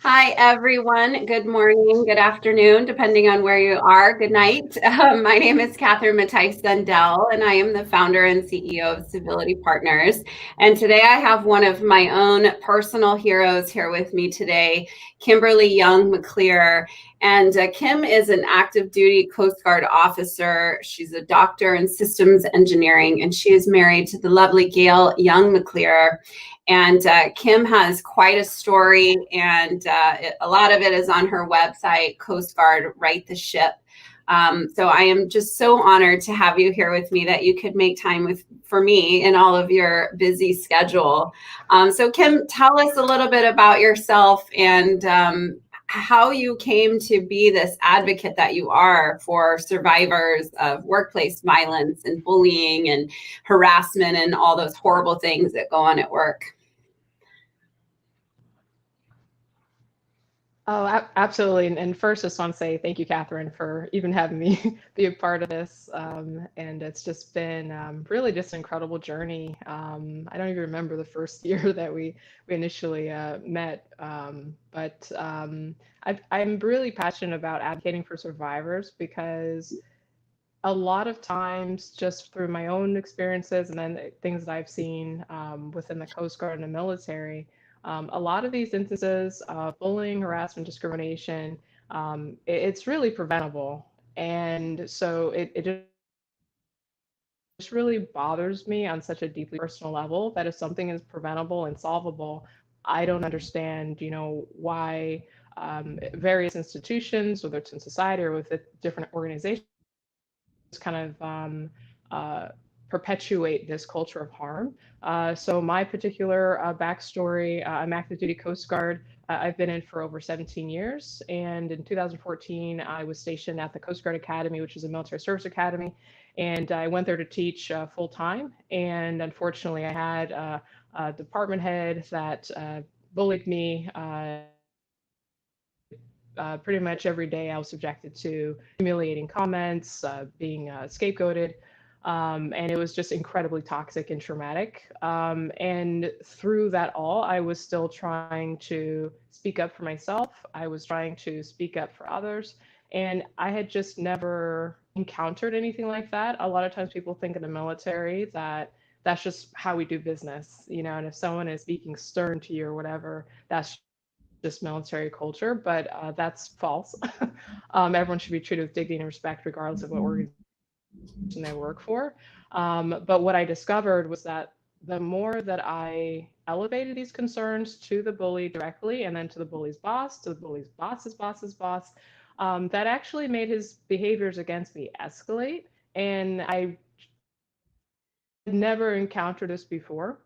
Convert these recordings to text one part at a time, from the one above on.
Hi, everyone. Good morning, good afternoon, depending on where you are. Good night. My name is Catherine Mattice Gundel, and I am the founder and CEO of Civility Partners. And today I have one of my own personal heroes here with me today, Kimberly Young McClear. And Kim is an active duty Coast Guard officer. She's a doctor in systems engineering, and she is married to the lovely Gail Young McClear. And Kim has quite a story, and a lot of it is on her website, Coast Guard Right the Ship. So I am just so honored to have you here with me, that you could make time for me in all of your busy schedule. So Kim, tell us a little bit about yourself, and how you came to be this advocate that you are for survivors of workplace violence and bullying and harassment and all those horrible things that go on at work. Oh, absolutely. And first, just want to say thank you, Catherine, for even having me be a part of this. And it's just been really just an incredible journey. I don't even remember the first year that we initially met, but I'm really passionate about advocating for survivors because a lot of times, just through my own experiences and then things that I've seen within the Coast Guard and the military, a lot of these instances of bullying, harassment, discrimination, it's really preventable. And so it just really bothers me on such a deeply personal level that if something is preventable and solvable, I don't understand, why various institutions, whether it's in society or with different organizations, kind of uh, perpetuate this culture of harm. So my particular backstory, I'm active duty Coast Guard. I've been in for over 17 years, and in 2014, I was stationed at the Coast Guard Academy, which is a military service academy, and I went there to teach full time. And unfortunately, I had a department head that bullied me. Pretty much every day I was subjected to humiliating comments, being scapegoated, and it was just incredibly toxic and traumatic. And through that all, I was still trying to speak up for myself. I was trying to speak up for others, and I had just never encountered anything like that. A lot of times people think in the military that that's just how we do business, and if someone is speaking stern to you or whatever, that's just military culture, but that's false. Everyone should be treated with dignity and respect, regardless of what organization they work for. But what I discovered was that the more that I elevated these concerns to the bully directly, and then to the bully's boss, to the bully's boss's boss's boss, that actually made his behaviors against me escalate. And I had never encountered this before.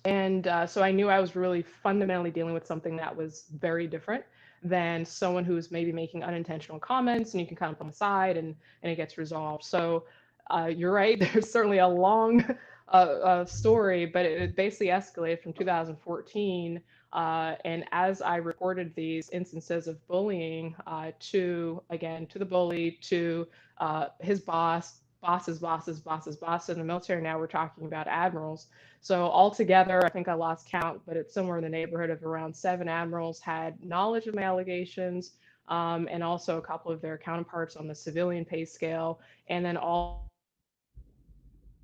And so I knew I was really fundamentally dealing with something that was very different than someone who's maybe making unintentional comments and you can kind of put them aside and it gets resolved. So you're right, there's certainly a long story, but it basically escalated from 2014. And as I reported these instances of bullying again, to the bully, to his boss, boss. In the military now, we're talking about admirals. So altogether, I think I lost count, but it's somewhere in the neighborhood of around 7 admirals had knowledge of my allegations, and also a couple of their counterparts on the civilian pay scale, and then all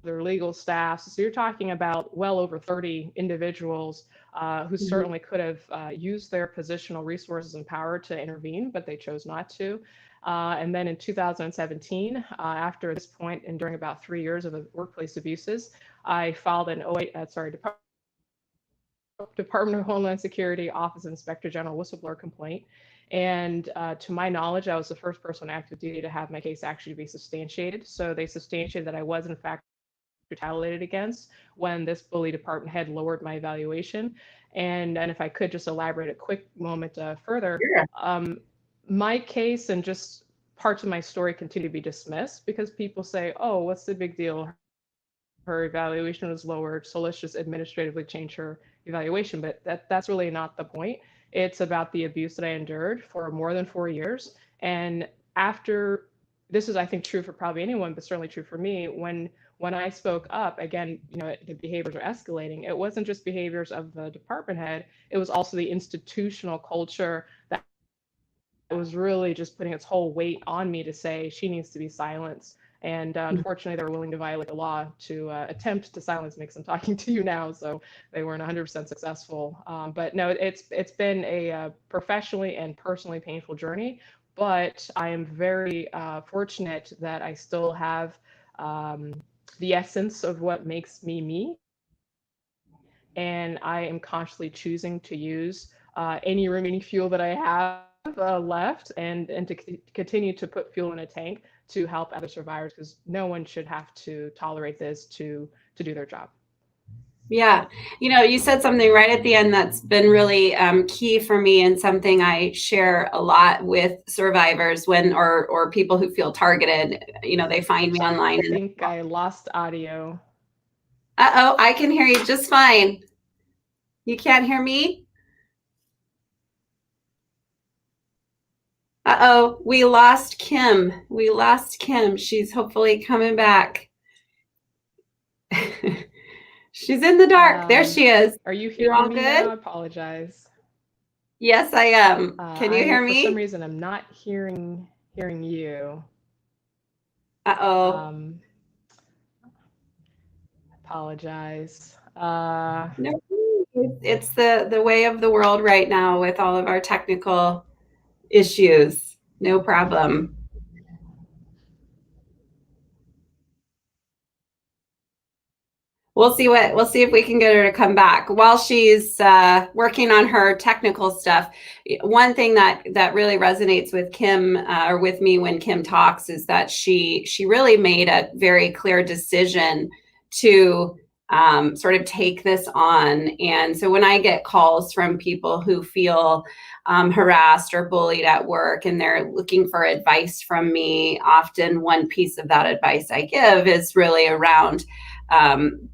their legal staffs. So you're talking about well over 30 individuals who Mhm. certainly could have used their positional resources and power to intervene, but they chose not to. And then in 2017, after this point and during about 3 years of workplace abuses, I filed an 08, Department of Homeland Security Office of Inspector General whistleblower complaint. And to my knowledge, I was the first person on active duty to have my case actually be substantiated. So they substantiated that I was, in fact, retaliated against when this bully department head lowered my evaluation. And if I could just elaborate a quick moment further, Sure. my case and just parts of my story continue to be dismissed because people say, oh, what's the big deal? Her evaluation was lowered, so let's just administratively change her evaluation. But that's really not the point. It's about the abuse that I endured for more than 4 years. And after this is, I think, true for probably anyone, but certainly true for me, when when I spoke up, again, the behaviors are escalating. It wasn't just behaviors of the department head, it was also the institutional culture that was really just putting its whole weight on me to say she needs to be silenced. And unfortunately, they were willing to violate the law to attempt to silence me, because I'm talking to you now, so they weren't 100% successful. But no, it's been a professionally and personally painful journey, but I am very fortunate that I still have the essence of what makes me me. And I am consciously choosing to use any remaining fuel that I have left and to continue to put fuel in a tank to help other survivors, because no one should have to tolerate this to do their job. Yeah. You said something right at the end that's been really key for me, and something I share a lot with survivors or people who feel targeted. They find me online. I think I lost audio. Uh-oh, I can hear you just fine. You can't hear me? Uh-oh, we lost Kim. She's hopefully coming back. She's in the dark. There she is. Are you hearing me now? I apologize. Yes, I am. Can you hear me? For some reason, I'm not hearing you. Uh-oh. Apologize. No, it's the way of the world right now with all of our technical issues. No problem. We'll see if we can get her to come back while she's working on her technical stuff. One thing that really resonates with Kim or with me when Kim talks is that she really made a very clear decision to sort of take this on. And so when I get calls from people who feel harassed or bullied at work and they're looking for advice from me, often one piece of that advice I give is really around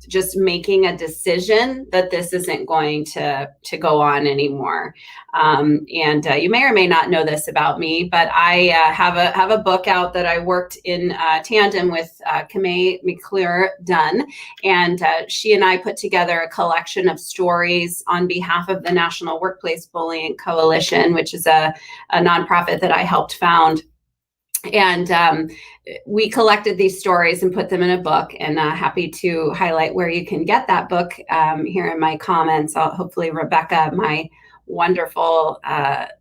just making a decision that this isn't going to go on anymore. And you may or may not know this about me, but I have a book out that I worked in tandem with Kame McClure Dunn, and she and I put together a collection of stories on behalf of the National Workplace Bullying Coalition, which is a nonprofit that I helped found. And we collected these stories and put them in a book, and happy to highlight where you can get that book here in my comments. Hopefully Rebecca, my wonderful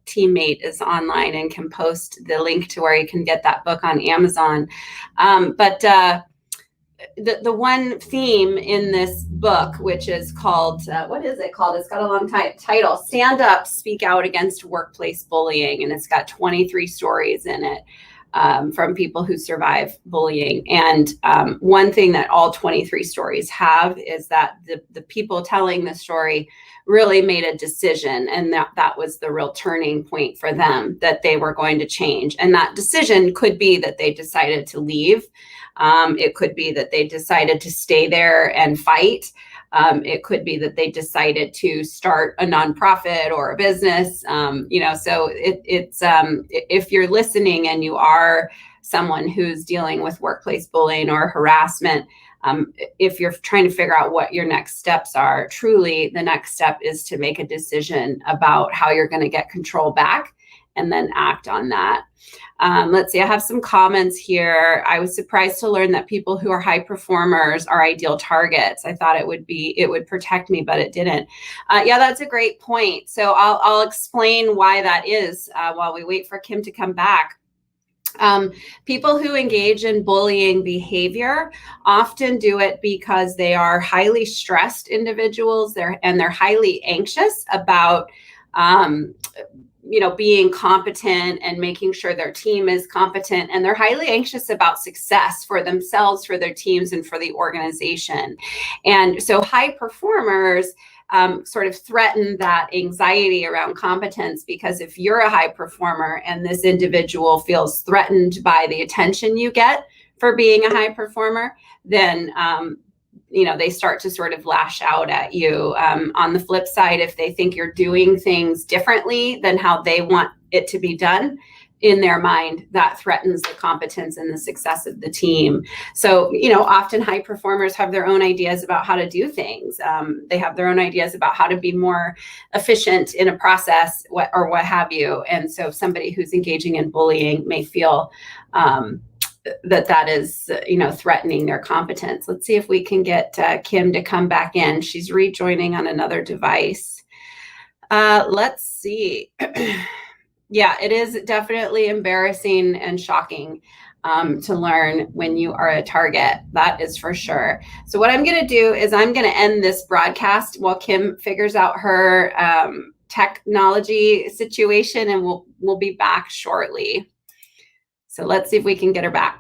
teammate, is online and can post the link to where you can get that book on Amazon. But the one theme in this book, which is called, what is it called? It's got a long title, Stand Up, Speak Out Against Workplace Bullying. And it's got 23 stories in it. From people who survive bullying. And one thing that all 23 stories have is that the people telling the story really made a decision, and that was the real turning point for them, that they were going to change. And that decision could be that they decided to leave. It could be that they decided to stay there and fight. It could be that they decided to start a nonprofit or a business, so it's if you're listening and you are someone who's dealing with workplace bullying or harassment, if you're trying to figure out what your next steps are, truly the next step is to make a decision about how you're going to get control back and then act on that. Let's see, I have some comments here. I was surprised to learn that people who are high performers are ideal targets. I thought it would protect me, but it didn't. Yeah, that's a great point. So I'll explain why that is while we wait for Kim to come back. People who engage in bullying behavior often do it because they are highly stressed individuals. They're highly anxious about being competent and making sure their team is competent. And they're highly anxious about success for themselves, for their teams, and for the organization. And so high performers sort of threaten that anxiety around competence, because if you're a high performer and this individual feels threatened by the attention you get for being a high performer, then they start to sort of lash out at you. On the flip side, if they think you're doing things differently than how they want it to be done, in their mind that threatens the competence and the success of the team. So, often high performers have their own ideas about how to do things. They have their own ideas about how to be more efficient in a process, what have you. And so somebody who's engaging in bullying may feel that is, threatening their competence. Let's see if we can get Kim to come back in. She's rejoining on another device. Let's see. Yeah, it is definitely embarrassing and shocking to learn when you are a target. That is for sure. So what I'm going to do is I'm going to end this broadcast while Kim figures out her technology situation, and we'll be back shortly. So let's see if we can get her back.